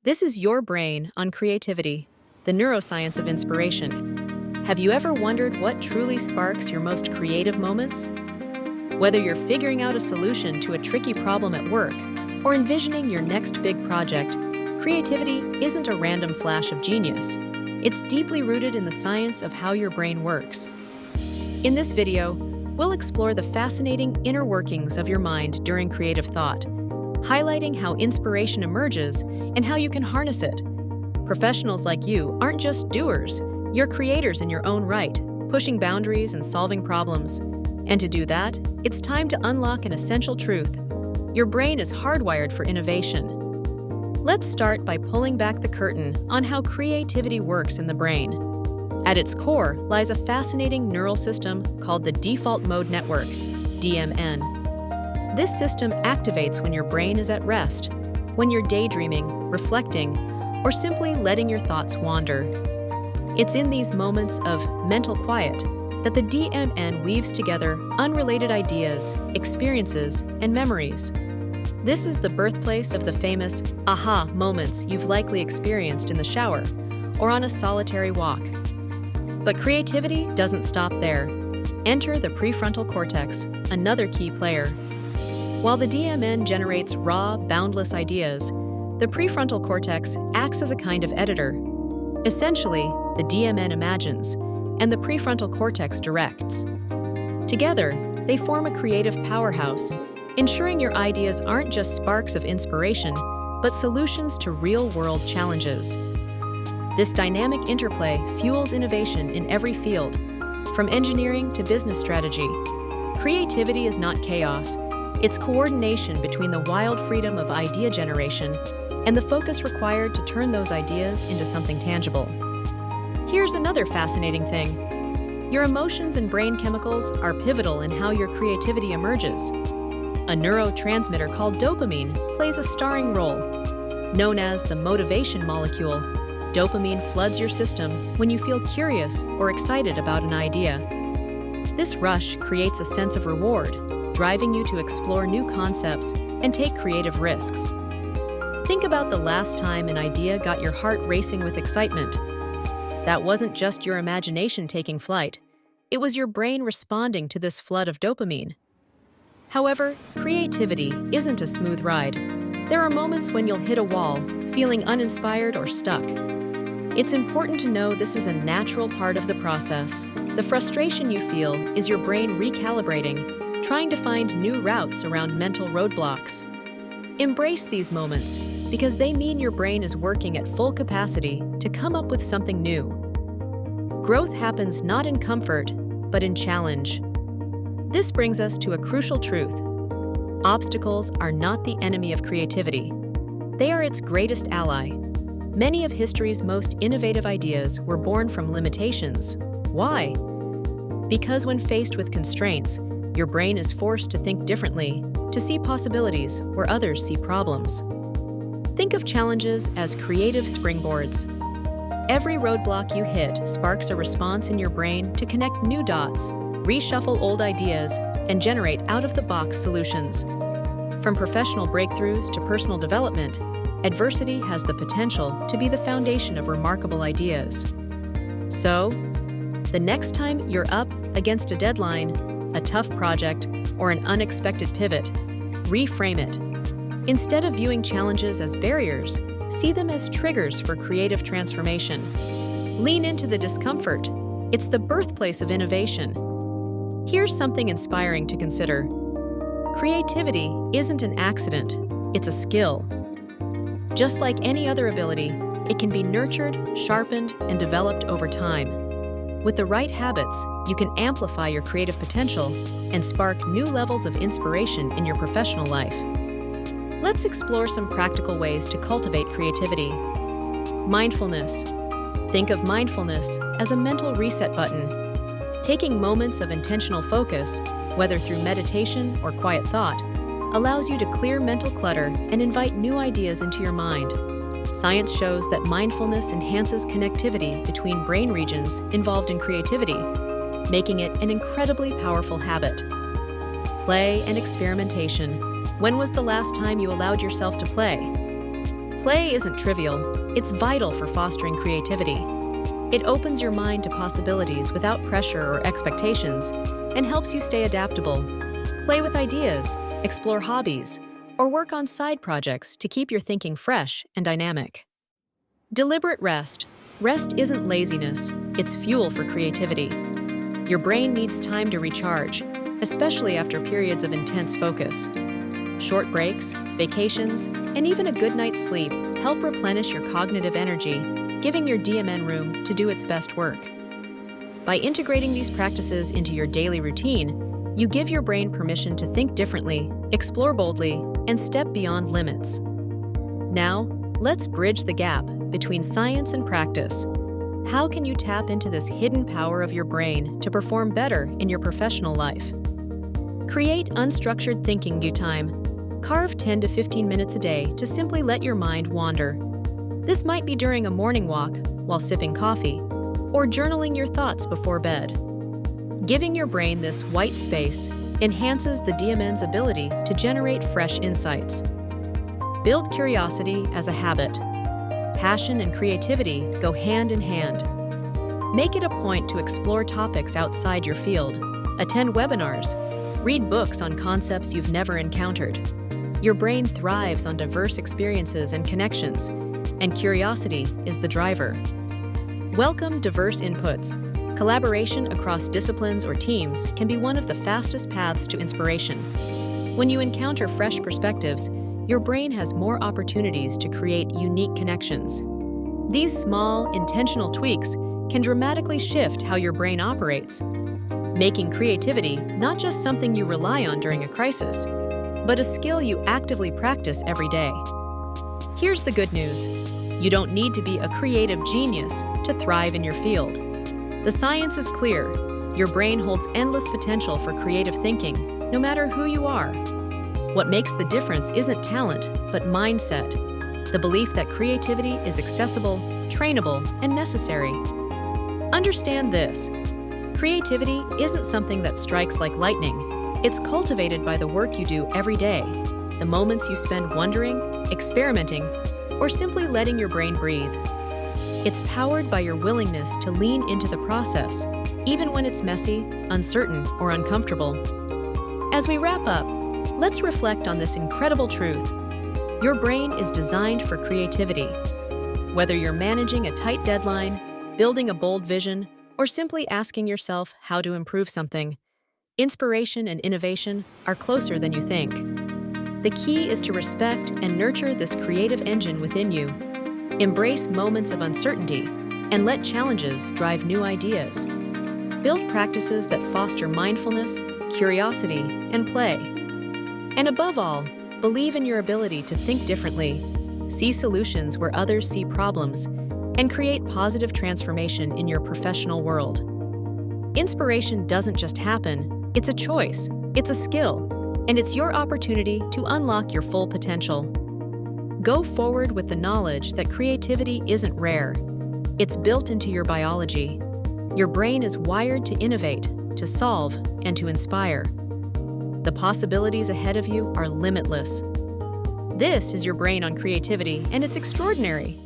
This is Your Brain on Creativity, the neuroscience of inspiration. Have you ever wondered what truly sparks your most creative moments? Whether you're figuring out a solution to a tricky problem at work or envisioning your next big project, creativity isn't a random flash of genius. It's deeply rooted in the science of how your brain works. In this video, we'll explore the fascinating inner workings of your mind during creative thought, highlighting how inspiration emerges and how you can harness it. Professionals like you aren't just doers, you're creators in your own right, pushing boundaries and solving problems. And to do that, it's time to unlock an essential truth. Your brain is hardwired for innovation. Let's start by pulling back the curtain on how creativity works in the brain. At its core lies a fascinating neural system called the default mode network, DMN. This system activates when your brain is at rest, when you're daydreaming, reflecting, or simply letting your thoughts wander. It's in these moments of mental quiet that the DMN weaves together unrelated ideas, experiences, and memories. This is the birthplace of the famous aha moments you've likely experienced in the shower or on a solitary walk. But creativity doesn't stop there. Enter the prefrontal cortex, another key player. While the DMN generates raw, boundless ideas, the prefrontal cortex acts as a kind of editor. Essentially, the DMN imagines, and the prefrontal cortex directs. Together, they form a creative powerhouse, ensuring your ideas aren't just sparks of inspiration, but solutions to real-world challenges. This dynamic interplay fuels innovation in every field, from engineering to business strategy. Creativity is not chaos. It's coordination between the wild freedom of idea generation and the focus required to turn those ideas into something tangible. Here's another fascinating thing. Your emotions and brain chemicals are pivotal in how your creativity emerges. A neurotransmitter called dopamine plays a starring role. Known as the motivation molecule, dopamine floods your system when you feel curious or excited about an idea. This rush creates a sense of reward, driving you to explore new concepts and take creative risks. Think about the last time an idea got your heart racing with excitement. That wasn't just your imagination taking flight. It was your brain responding to this flood of dopamine. However, creativity isn't a smooth ride. There are moments when you'll hit a wall, feeling uninspired or stuck. It's important to know this is a natural part of the process. The frustration you feel is your brain recalibrating, trying to find new routes around mental roadblocks. Embrace these moments because they mean your brain is working at full capacity to come up with something new. Growth happens not in comfort, but in challenge. This brings us to a crucial truth. Obstacles are not the enemy of creativity. They are its greatest ally. Many of history's most innovative ideas were born from limitations. Why? Because when faced with constraints, your brain is forced to think differently, to see possibilities where others see problems. Think of challenges as creative springboards. Every roadblock you hit sparks a response in your brain to connect new dots, reshuffle old ideas, and generate out-of-the-box solutions. From professional breakthroughs to personal development, adversity has the potential to be the foundation of remarkable ideas. So, the next time you're up against a deadline, a tough project, or an unexpected pivot, reframe it. Instead of viewing challenges as barriers, see them as triggers for creative transformation. Lean into the discomfort. It's the birthplace of innovation. Here's something inspiring to consider. Creativity isn't an accident, it's a skill. Just like any other ability, it can be nurtured, sharpened, and developed over time. With the right habits, you can amplify your creative potential and spark new levels of inspiration in your professional life. Let's explore some practical ways to cultivate creativity. Mindfulness. Think of mindfulness as a mental reset button. Taking moments of intentional focus, whether through meditation or quiet thought, allows you to clear mental clutter and invite new ideas into your mind. Science shows that mindfulness enhances connectivity between brain regions involved in creativity, making it an incredibly powerful habit. Play and experimentation. When was the last time you allowed yourself to play? Play isn't trivial, it's vital for fostering creativity. It opens your mind to possibilities without pressure or expectations and helps you stay adaptable. Play with ideas, explore hobbies, or work on side projects to keep your thinking fresh and dynamic. Deliberate rest. Rest isn't laziness, it's fuel for creativity. Your brain needs time to recharge, especially after periods of intense focus. Short breaks, vacations, and even a good night's sleep help replenish your cognitive energy, giving your DMN room to do its best work. By integrating these practices into your daily routine, you give your brain permission to think differently, explore boldly, and step beyond limits. Now, let's bridge the gap between science and practice. How can you tap into this hidden power of your brain to perform better in your professional life? Create unstructured thinking time. Carve 10 to 15 minutes a day to simply let your mind wander. This might be during a morning walk, while sipping coffee, or journaling your thoughts before bed. Giving your brain this white space enhances the DMN's ability to generate fresh insights. Build curiosity as a habit. Passion and creativity go hand in hand. Make it a point to explore topics outside your field, attend webinars, read books on concepts you've never encountered. Your brain thrives on diverse experiences and connections, and curiosity is the driver. Welcome diverse inputs. Collaboration across disciplines or teams can be one of the fastest paths to inspiration. When you encounter fresh perspectives, your brain has more opportunities to create unique connections. These small, intentional tweaks can dramatically shift how your brain operates, making creativity not just something you rely on during a crisis, but a skill you actively practice every day. Here's the good news. You don't need to be a creative genius to thrive in your field. The science is clear. Your brain holds endless potential for creative thinking, no matter who you are. What makes the difference isn't talent, but mindset. The belief that creativity is accessible, trainable, and necessary. Understand this. Creativity isn't something that strikes like lightning. It's cultivated by the work you do every day, the moments you spend wondering, experimenting, or simply letting your brain breathe. It's powered by your willingness to lean into the process, even when it's messy, uncertain, or uncomfortable. As we wrap up, let's reflect on this incredible truth. Your brain is designed for creativity. Whether you're managing a tight deadline, building a bold vision, or simply asking yourself how to improve something, inspiration and innovation are closer than you think. The key is to respect and nurture this creative engine within you. Embrace moments of uncertainty and let challenges drive new ideas. Build practices that foster mindfulness, curiosity, and play. And above all, believe in your ability to think differently, see solutions where others see problems, and create positive transformation in your professional world. Inspiration doesn't just happen. It's a choice, it's a skill, and it's your opportunity to unlock your full potential. Go forward with the knowledge that creativity isn't rare. It's built into your biology. Your brain is wired to innovate, to solve, and to inspire. The possibilities ahead of you are limitless. This is your brain on creativity, and it's extraordinary.